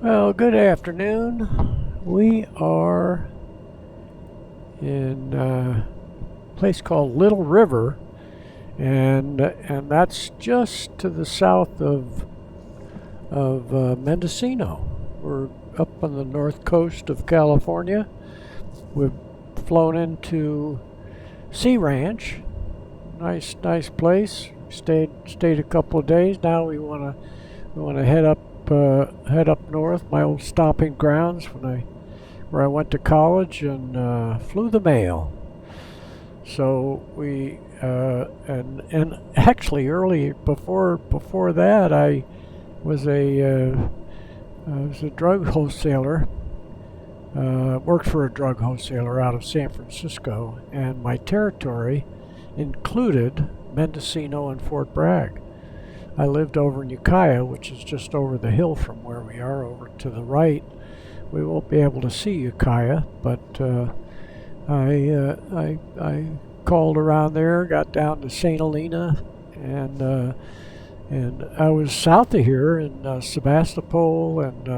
Well, good afternoon. We are in a place called Little River, and that's just to the south of Mendocino. We're up on the north coast of California. We've flown into Sea Ranch. Nice place. Stayed a couple of days. Now we wanna head up north. My old stomping grounds where I went to college and flew the mail. So we and actually early before that I was a drug wholesaler. Worked for a drug wholesaler out of San Francisco, and my territory included Mendocino and Fort Bragg. I lived over in Eureka, which is just over the hill from where we are, over to the right. We won't be able to see Eureka, but I called around there, got down to St. Helena, and I was south of here in Sebastopol, and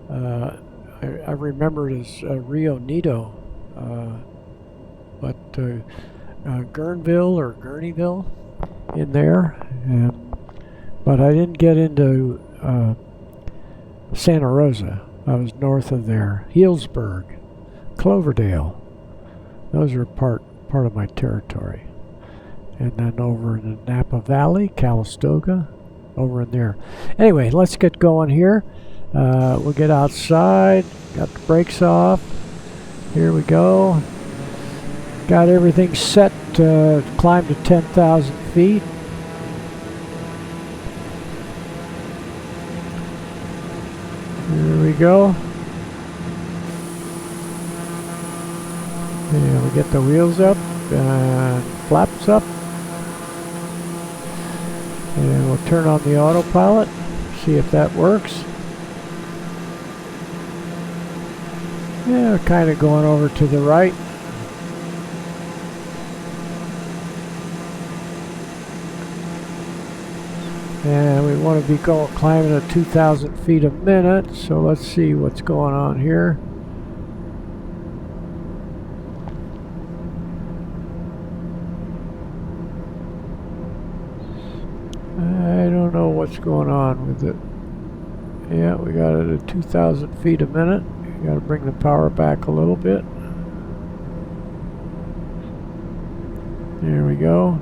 I remember it as Rio Neto, but Guerneville or Gurneyville in there, but I didn't get into Santa Rosa. I was north of there. Healdsburg, Cloverdale. Those are part of my territory. And then over in the Napa Valley, Calistoga, over in there. Anyway, let's get going here. We'll get outside. Got the brakes off. Here we go. Got everything set to climb to 10,000 feet. Here we go. And we'll get the wheels up and flaps up. And we'll turn on the autopilot, see if that works. Yeah, we're kind of going over to the right. And we want to be climbing at 2,000 feet a minute, so let's see what's going on here. I don't know what's going on with it. Yeah, we got it at 2,000 feet a minute. Got to bring the power back a little bit. There we go.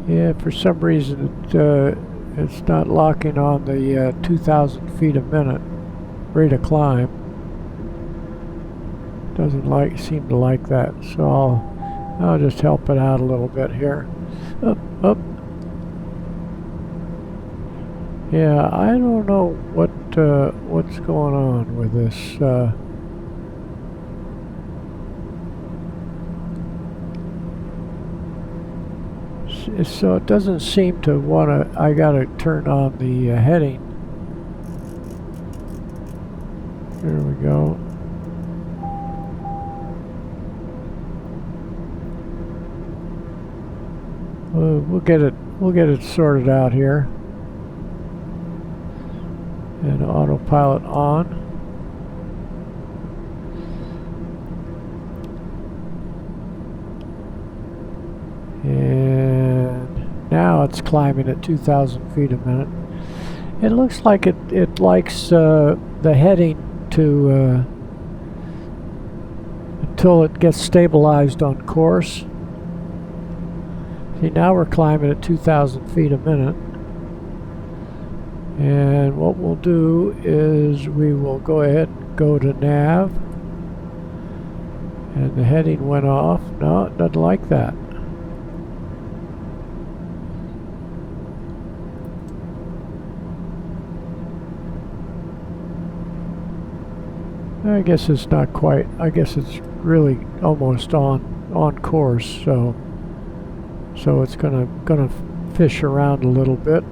Yeah, for some reason it's not locking on the 2,000 feet a minute rate of climb. Doesn't seem to like that, so I'll just help it out a little bit here. Up. Yeah, I don't know what's going on with this. So it doesn't seem to want to. I gotta turn on the heading. There we go. We'll get it sorted out here. And autopilot on. And now it's climbing at 2,000 feet a minute. It looks like it likes the heading to until it gets stabilized on course. See, now we're climbing at 2,000 feet a minute. And what we'll do is we will go ahead and go to nav. And the heading went off. No, it doesn't like that. I guess it's not quite. I guess it's really almost on course. So it's gonna fish around a little bit.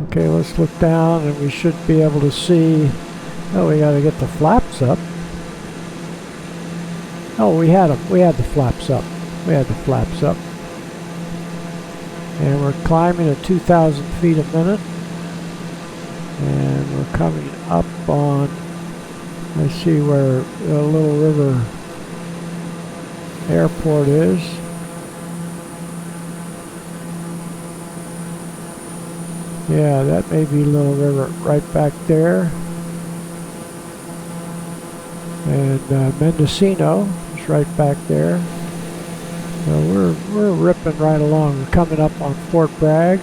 Okay, let's look down, and we should be able to see Oh, we got to get the flaps up. Oh, we had them. We had the flaps up. We had the flaps up. And we're climbing at 2,000 feet a minute. And we're coming up on, I see where the Little River Airport is. Yeah, that may be Little River right back there. And Mendocino is right back there. So we're ripping right along. We're coming up on Fort Bragg.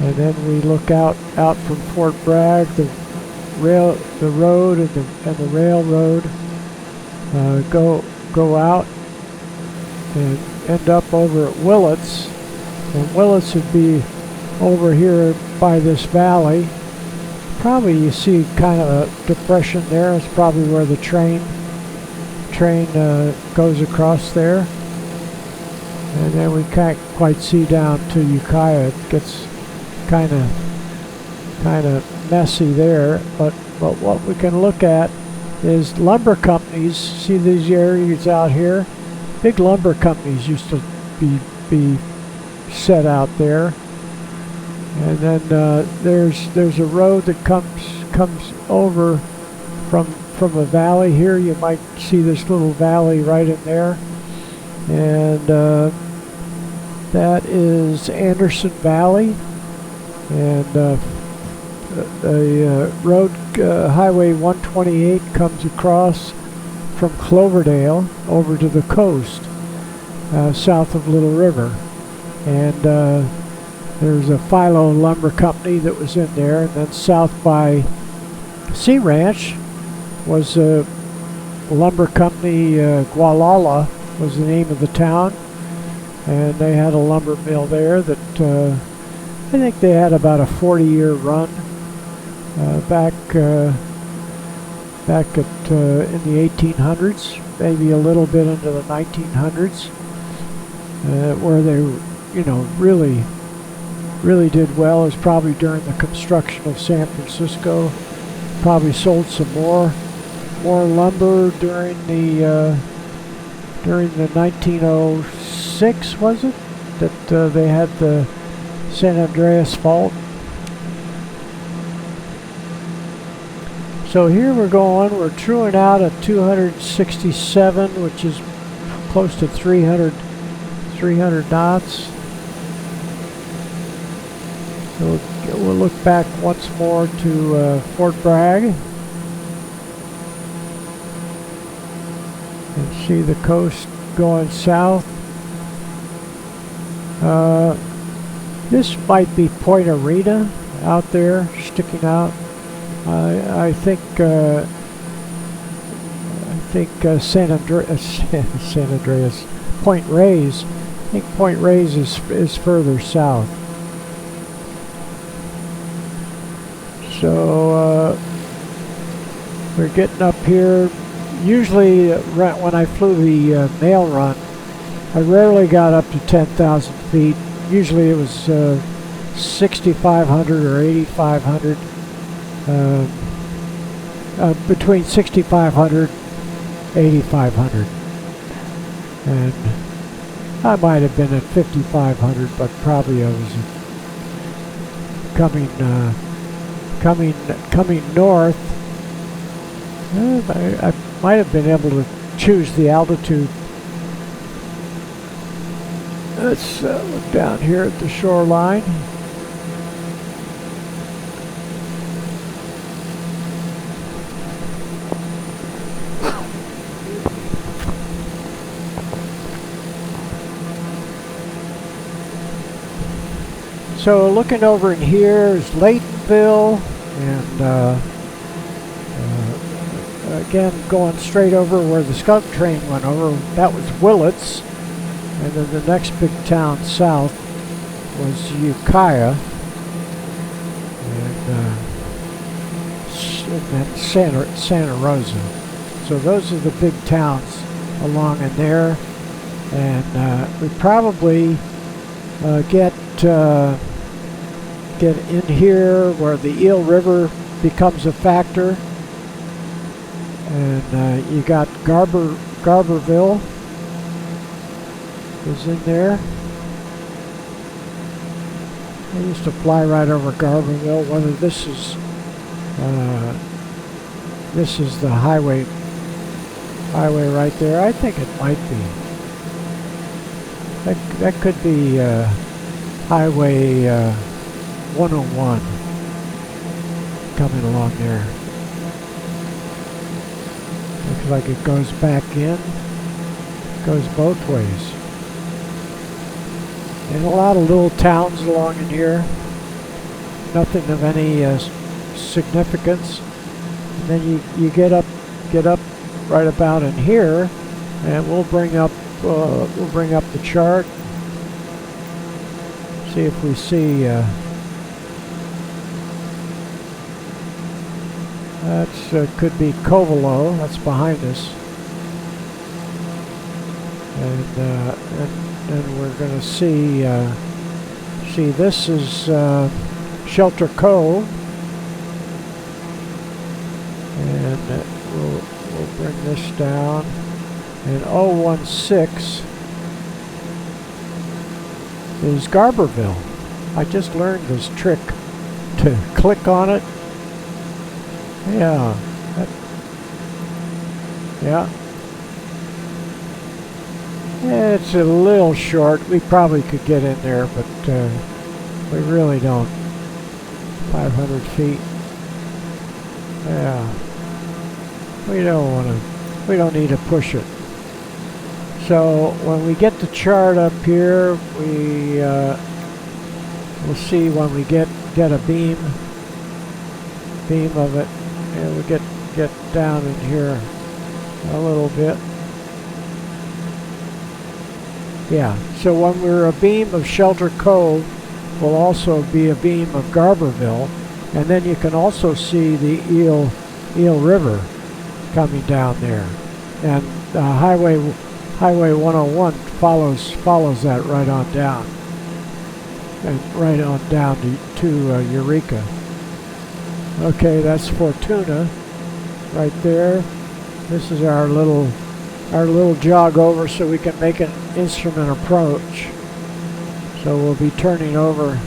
And then we look out from Fort Bragg, the road and the railroad go out and end up over at Willits. And Willits would be over here by this valley. Probably you see kind of a depression there. It's probably where the train goes across there. And then we can't quite see down to Eureka. It gets kind of messy there, but what we can look at is lumber companies. See these areas out here? Big lumber companies used to be set out there. And then there's a road that comes over from a valley here. You might see this little valley right in there, and that is Anderson Valley. And the road, Highway 128, comes across from Cloverdale over to the coast, south of Little River. And there's a Philo Lumber Company that was in there. And then south by Sea Ranch was a lumber company, Gualala was the name of the town. And they had a lumber mill there that I think they had about a 40-year run back at in the 1800s, maybe a little bit into the 1900s, where they, really did well. It was probably during the construction of San Francisco. Probably sold some more lumber during the 1906, was it, that they had the San Andreas Fault. So here we're truing out at 267, which is close to 300 knots. So we'll look back once more to Fort Bragg and see the coast going south. This might be Point Arena out there, sticking out. I think San Andreas, Point Reyes. I think Point Reyes is further south. So we're getting up here. Usually, when I flew the mail run, I rarely got up to 10,000 feet. Usually it was 6,500 or 8,500. Between 6,500 8,500. And I might have been at 5,500, but probably I was coming north. I might have been able to choose the altitude. Let's look down here at the shoreline. So looking over in here is Laytonville, and again going straight over where the skunk train went over. That was Willits, and then the next big town south was Eureka, and then Santa Rosa. So those are the big towns along in there. and we probably get in here where the Eel River becomes a factor, and you got Garberville is in there. I used to fly right over Garberville. Whether this is the highway right there, I think it might be. That could be Highway 101 coming along there. Looks like it goes back in, goes both ways. And a lot of little towns along in here. Nothing of any significance. And then you get up right about in here, and we'll bring up the chart. See if we see that's could be Covelo. That's behind us, and we're going to see this is Shelter Cove, and we'll bring this down, and 016 is Garberville. I just learned this trick to click on it. Yeah. Yeah. It's a little short. We probably could get in there, but we really don't. 500 feet. Yeah. We don't need to push it. So when we get the chart up here, we'll see when we get a beam of it, and we'll get down in here a little bit. Yeah, so when we're a beam of Shelter Cove, will also be a beam of Garberville, and then you can also see the Eel River coming down there, and Highway 101 follows that right on down, and right on down to Eureka. Okay, that's Fortuna right there. This is our little jog over so we can make an instrument approach. So we'll be turning over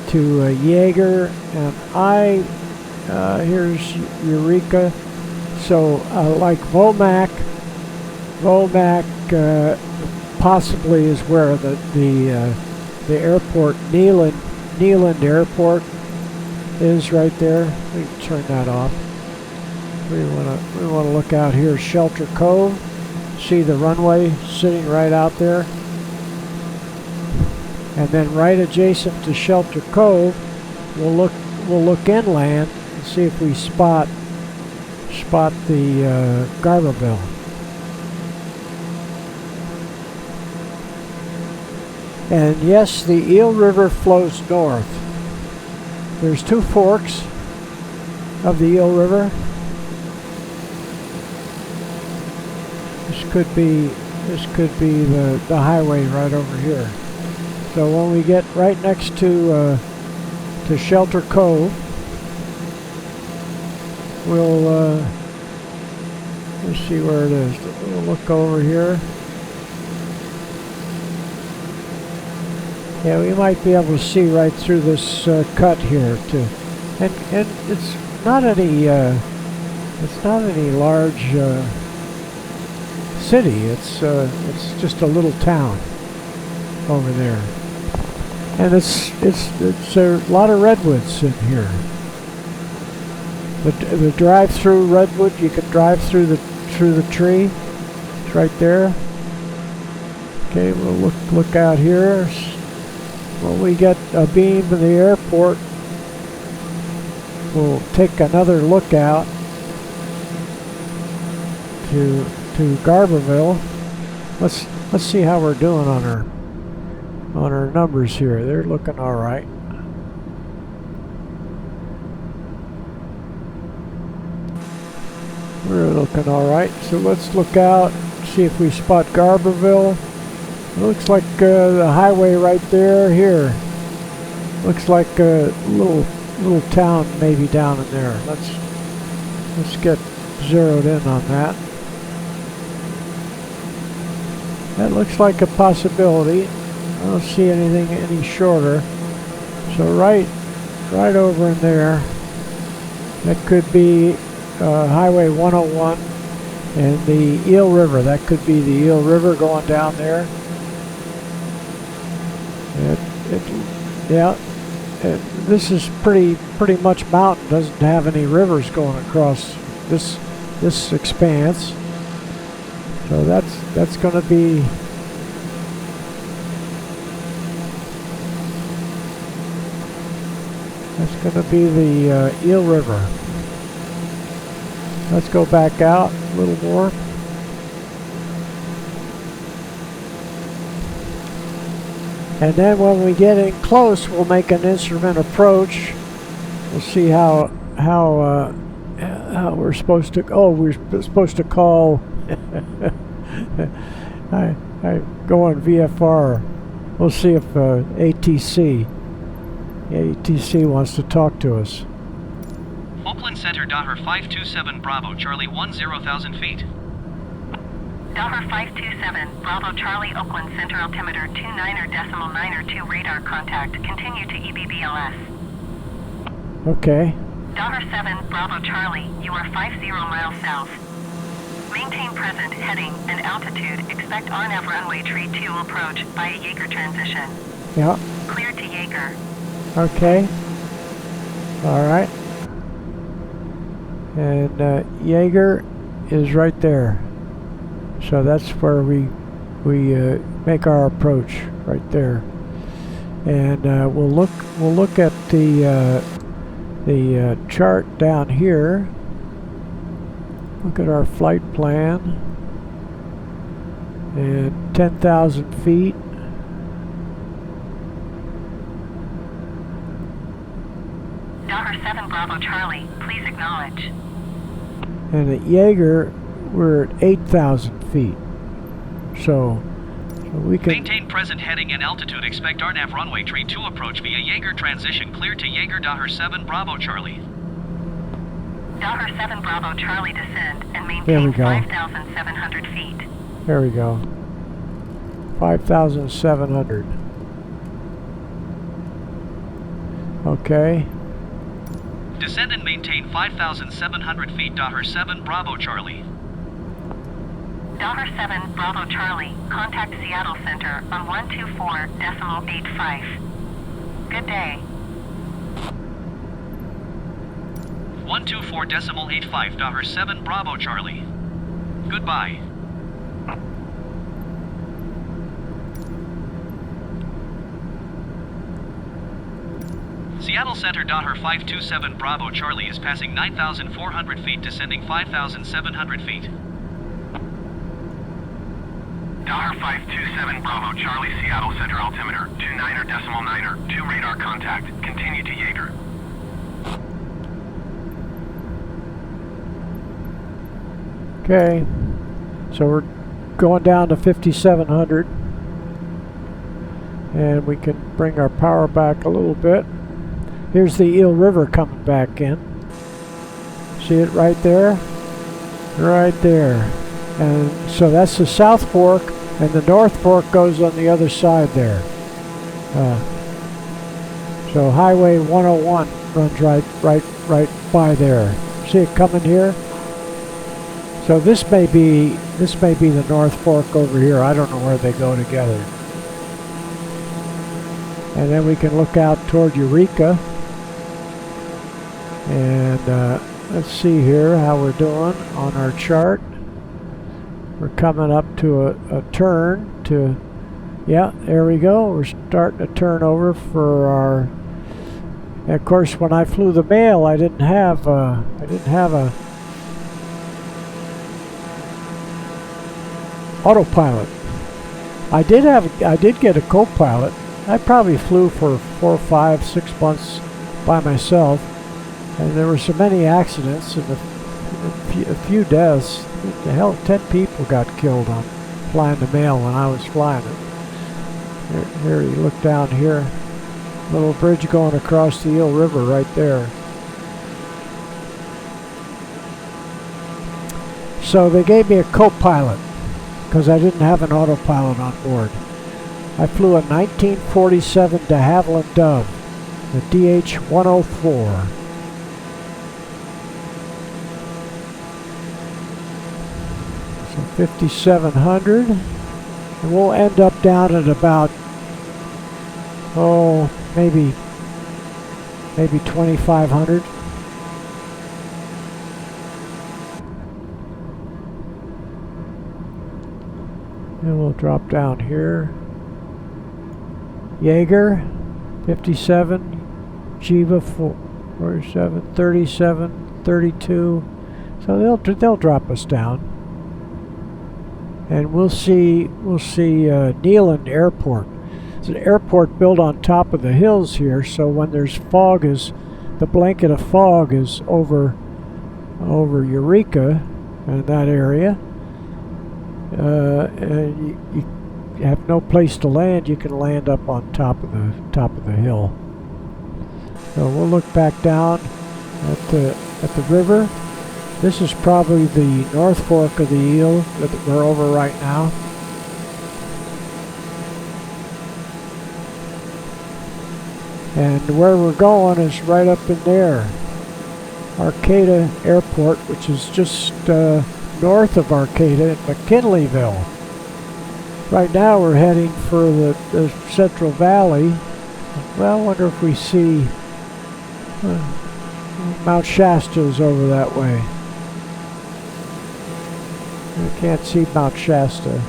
to Jaeger, and here's Eureka. So like Volmac possibly is where the airport, Neeland Airport, is right there. We can turn that off. We want to look out here, Shelter Cove. See the runway sitting right out there, and then right adjacent to Shelter Cove, we'll look inland and see if we spot the Garberville. And yes, the Eel River flows north. There's two forks of the Eel River. This could be the highway right over here. So when we get right next to Shelter Cove, we'll see where it is. We'll look over here. Yeah, we might be able to see right through this cut here too, and it's not any large city. It's just a little town over there, and it's a lot of redwoods in here. The drive-through redwood, you can drive through the tree. It's right there. Okay, we'll look out here. When we get a beam in the airport, we'll take another look out to Garberville. Let's see how we're doing on our numbers here. They're looking all right. We're looking all right. So let's look out, see if we spot Garberville. It looks like the highway right there. Here, looks like a little town maybe down in there. Let's get zeroed in on that. That looks like a possibility. I don't see anything any shorter. So right over in there, that could be Highway 101 and the Eel River. That could be the Eel River going down there. This is pretty much mountain. Doesn't have any rivers going across this expanse. So that's going to be the Eel River. Let's go back out a little more. And then when we get in close, we'll make an instrument approach. We'll see how we're supposed to. Oh, we're supposed to call. I go on VFR. We'll see if ATC wants to talk to us. Oakland Center, Daher 527 Bravo, Charlie 10,000 feet. Daher 527 Bravo, Charlie, Oakland Center, altimeter 29.92 radar contact. Continue to EBBLS. Okay. Daher 7 Bravo, Charlie, you are 50 miles south. Maintain present heading and altitude. Expect RNAV runway tree 2 approach via Jaeger transition. Yeah. Cleared to Jaeger. Okay. All right. And Jaeger is right there. So that's where we make our approach right there. And we'll look at the chart down here. Look at our flight plan. And 10,000 feet. Daher 7 Bravo Charlie, please acknowledge. And at Jaeger, we're at 8,000 feet. So we can maintain present heading and altitude. Expect RNAV runway tree 2 approach via Jaeger transition. Clear to Jaeger. Daher 7 Bravo Charlie. Daher 7 Bravo Charlie, descend and maintain 5,700 feet. There we go. 5,700. Okay. Descend and maintain 5,700 feet. Daher 7 Bravo Charlie. Daher 7 Bravo Charlie, contact Seattle Center on 124.85. Good day. 124.85. Daher 7 Bravo Charlie. Goodbye. Seattle Center, Daher 527 Bravo Charlie is passing 9,400 feet, descending 5,700 feet. Daher 527 Bravo Charlie, Seattle Center, altimeter 29.92 radar contact. Continue to Jaeger. Okay, so we're going down to 5,700, and we can bring our power back a little bit. Here's the Eel River coming back in. See it right there? Right there. And so that's the South Fork, and the North Fork goes on the other side there. So Highway 101 runs right by there. See it coming here? So this may be the North Fork over here. I don't know where they go together. And then we can look out toward Eureka. And let's see here how we're doing on our chart. We're coming up to a turn to, yeah, there we go. We're starting to turn over for our. And of course, when I flew the Mail, I didn't have a autopilot. I did get a co-pilot. I probably flew for 4, 5, 6 months by myself, and there were so many accidents and a few deaths What the hell, 10 people got killed on flying the mail when I was flying it. Here you look down here. Little bridge going across the Eel River right there. So they gave me a co-pilot because I didn't have an autopilot on board. I flew a 1947 de Havilland Dove, the DH-104. So 5,700, and we'll end up down at about, oh, maybe 2,500. And we'll drop down here. Jaeger, 57, Jiva, 47, 37, 32. So they'll drop us down. And we'll see Neyland Airport. It's an airport built on top of the hills here, so when there's fog, the blanket of fog is over Eureka and that area. And you have no place to land. You can land up on top of the hill. So we'll look back down at the river. This is probably the North Fork of the Eel that we're over right now. And where we're going is right up in there. Arcata Airport, which is just north of Arcata at McKinleyville. Right now we're heading for the Central Valley. Well, I wonder if we see Mount Shasta's over that way. I can't see Mount Shasta.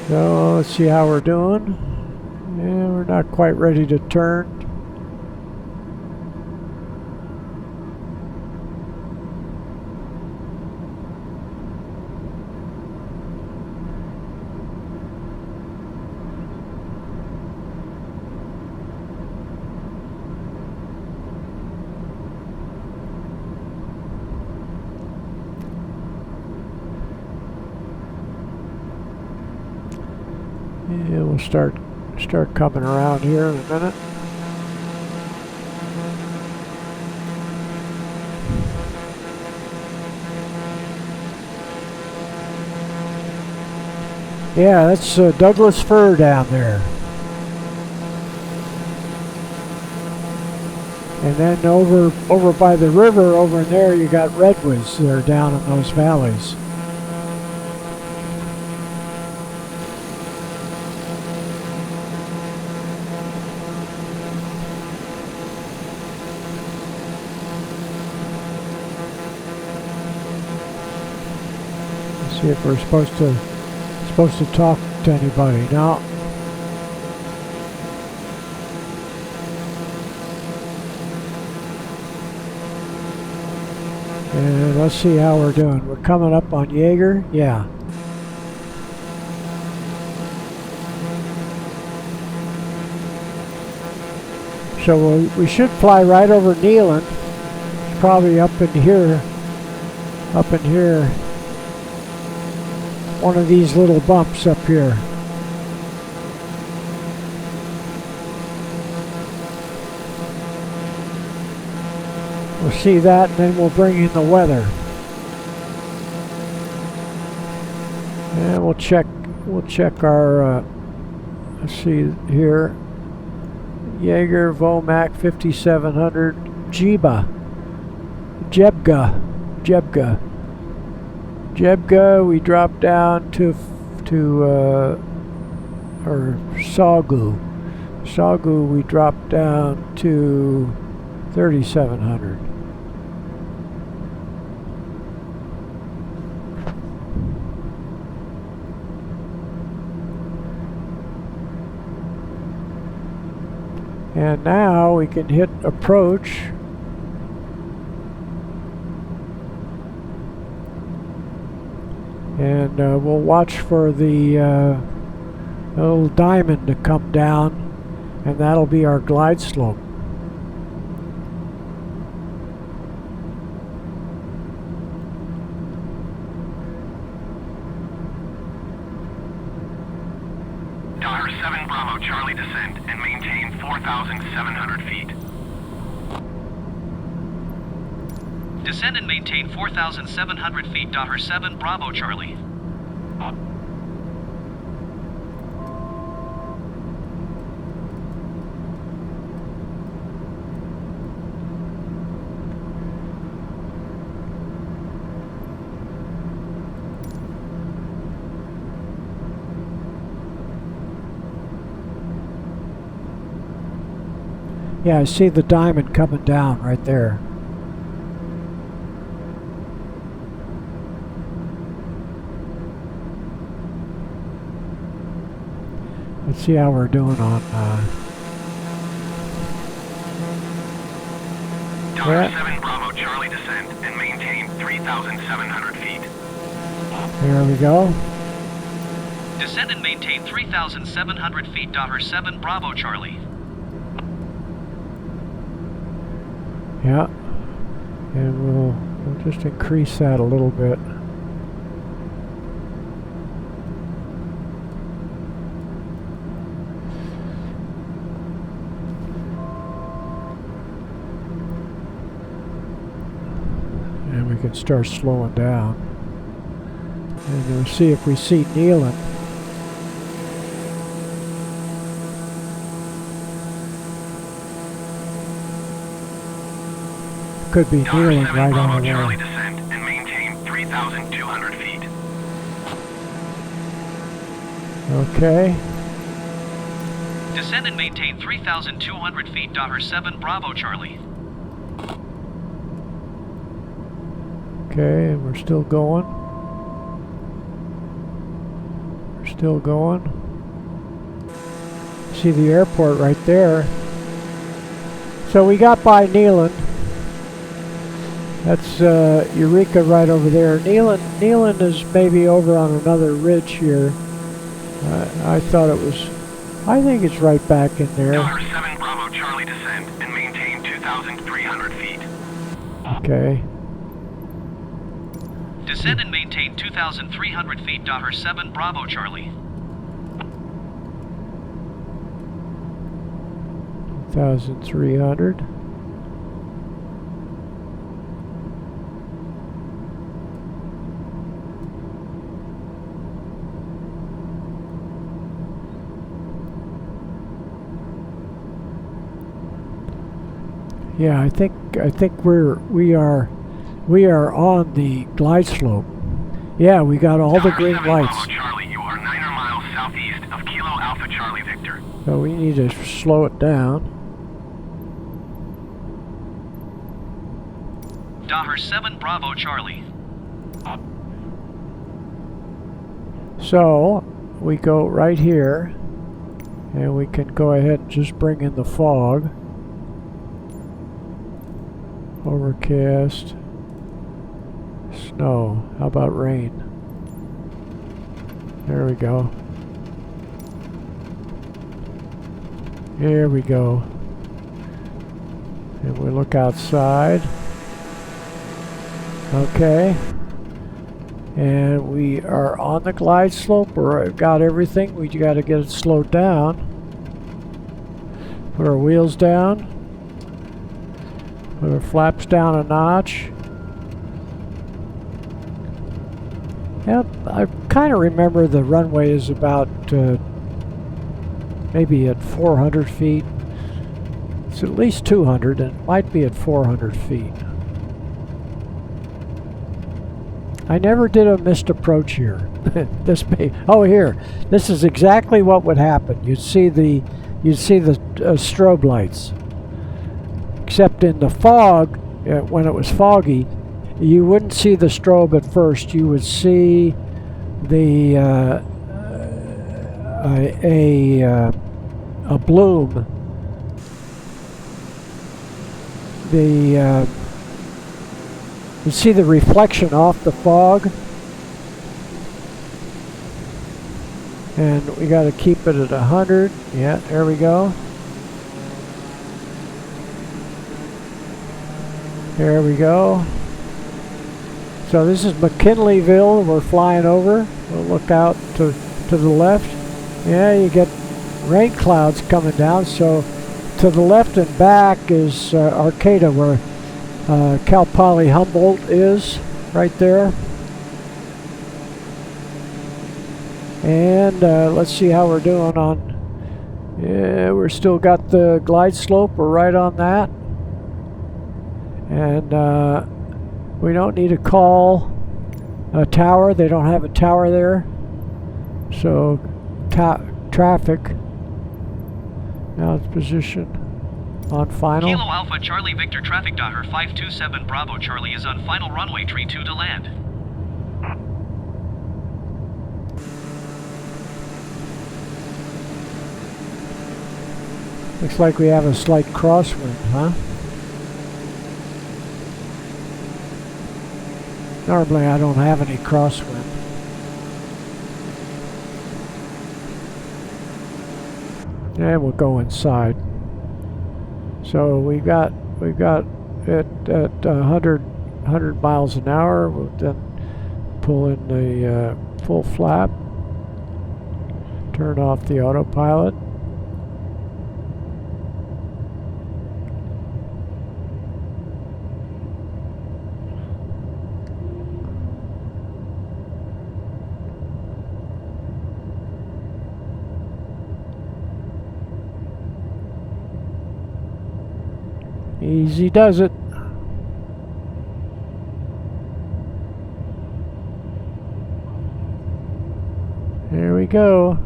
So let's see how we're doing. Yeah, we're not quite ready to turn. Yeah, we'll start coming around here in a minute. Yeah, that's Douglas fir down there. And then over by the river over there you got redwoods that are down in those valleys. See if we're supposed to talk to anybody now. And let's see how we're doing. We're coming up on Jaeger. Yeah. So we should fly right over Neyland. It's probably up in here. One of these little bumps up here. We'll see that, and then we'll bring in the weather. And we'll check our let's see here. Jaeger Vomac 5700 Jebga, we drop down to or Sagu, we drop down to 3700. And now we can hit approach. And we'll watch for the little diamond to come down, and that'll be our glide slope. 7 Bravo Charlie descend and maintain 4,700 feet. Descend and maintain 4,700 feet. 7 Bravo Charlie. Yeah, I see the diamond coming down right there. Let's see how we're doing on Tower 7 Bravo Charlie descend and maintain 3,700 feet. There we go. Descend and maintain 3,700 feet. 7 Bravo Charlie. Yeah, and we'll just increase that a little bit. And we can start slowing down. And we'll see if we see Nealon. Could be Nealon right on there. Charlie descend and maintain 3,200 feet. Okay. Descend and maintain 3,200 feet. 7 Bravo Charlie. Okay, and we're still going. We're still going. See the airport right there. So we got by Nealon. That's Eureka right over there. Nealon is maybe over on another ridge here. I thought it was... I think it's right back in there. Tower 7 Bravo Charlie descend and maintain 2,300 feet. Okay. Descend and maintain 2,300 feet. 7 Bravo Charlie. 2,300. Yeah, I think we are on the glide slope. Yeah, we got all the green lights. Bravo Charlie, you are 9 miles southeast of Kilo Alpha Charlie Victor. So we need to slow it down. 7 Bravo Charlie. So we go right here, and we can go ahead and just bring in the fog. Overcast. Snow. How about rain? There we go. Here we go. And we look outside. Okay. And we are on the glide slope. We've got everything. We got to get it slowed down. Put our wheels down. Put our flaps down a notch. Yep, I kind of remember the runway is about maybe at 400 feet. It's at least 200 and it might be at 400 feet. I never did a missed approach here. Oh, here. This is exactly what would happen. You'd see the strobe lights. Except in the fog, when it was foggy, you wouldn't see the strobe at first. You would see the a bloom. You see the reflection off the fog, and we got to keep it at 100. Yeah, there we go. There we go. So this is McKinleyville we're flying over. We'll look out to the left. Yeah, you get rain clouds coming down. So to the left and back is Arcata, where Cal Poly Humboldt is, right there. And let's see how we're doing on. Yeah, we're still got the glide slope. We're right on that. And we don't need to call a tower. They don't have a tower there. So traffic. Now it's position on final. Kilo Alpha Charlie Victor traffic Docker 527 Bravo Charlie is on final runway tree 2 to land. Looks like we have a slight crosswind, huh? Normally I don't have any crosswind. And we'll go inside. So we got it at 100 miles an hour. We'll then pull in the full flap, turn off the autopilot. Easy does it. There we go.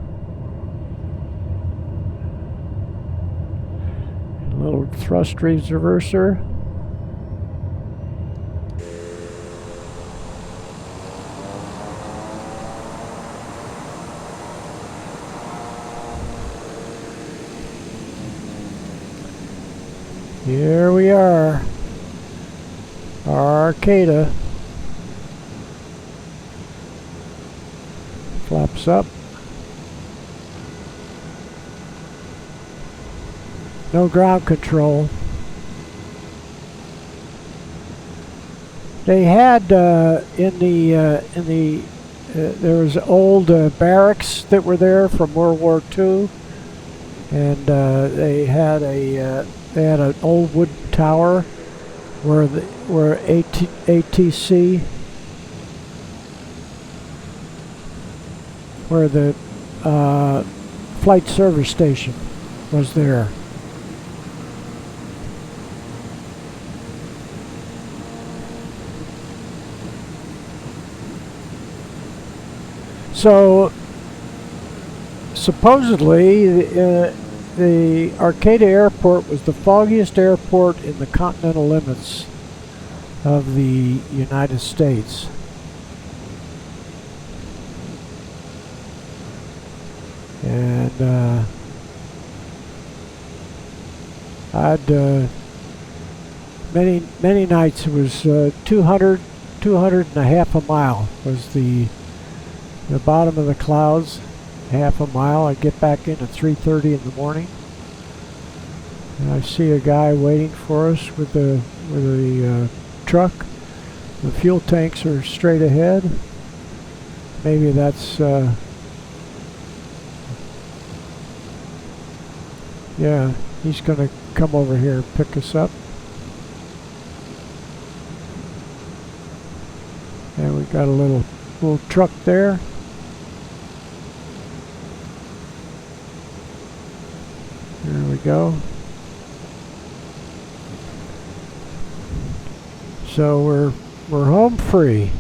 A little thrust reverser. Here we are, Arcata. Flaps up. No ground control. They had in the there was old barracks that were there from World War II, and they had an old wood tower where ATC, where the flight service station was there. So supposedly the Arcata Airport was the foggiest airport in the continental limits of the United States. And many nights it was 200 and a half a mile was the bottom of the clouds. Half a mile. I get back in at 3:30 in the morning, and I see a guy waiting for us with a truck. The fuel tanks are straight ahead. Maybe that's yeah, he's gonna come over here and pick us up. And we got a little truck there. There we go. So we're home free.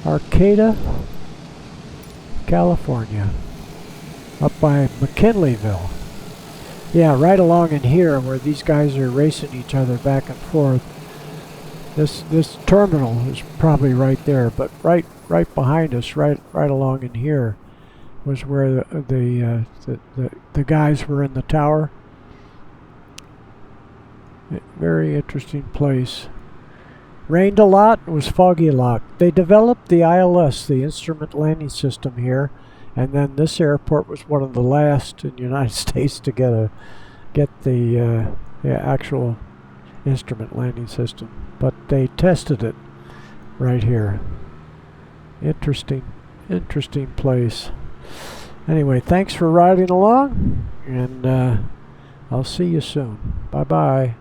Arcata, California, up by McKinleyville. Yeah, right along in here where these guys are racing each other back and forth. This terminal is probably right there, but right behind us, right along in here, was where the guys were in the tower. Very interesting place. Rained a lot, it was foggy a lot. They developed the ILS, the Instrument Landing System here, and then this airport was one of the last in the United States to get the actual Instrument Landing System. But they tested it right here. Interesting place. Anyway, thanks for riding along, and I'll see you soon. Bye-bye.